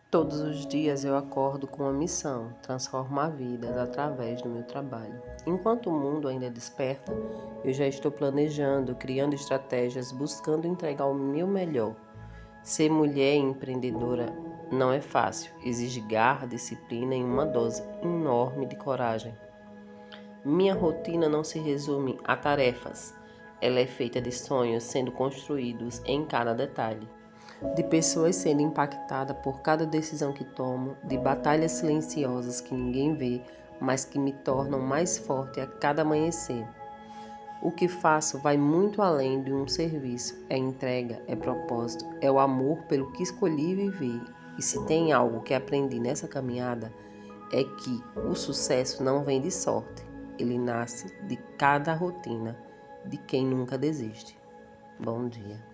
Todos os dias eu acordo com uma missão: transformar vidas através do meu trabalho. Enquanto o mundo ainda desperta, eu já estou planejando, criando estratégias, buscando entregar o meu melhor. Ser mulher e empreendedora não é fácil, exige garra, disciplina e uma dose enorme de coragem. Minha rotina não se resume a tarefas, ela é feita de sonhos sendo construídos em cada detalhe, de pessoas sendo impactadas por cada decisão que tomo, de batalhas silenciosas que ninguém vê, mas que me tornam mais forte a cada amanhecer. O que faço vai muito além de um serviço, é entrega, é propósito, é o amor pelo que escolhi viver. E se tem algo que aprendi nessa caminhada, é que o sucesso não vem de sorte, ele nasce de cada rotina, de quem nunca desiste. Bom dia.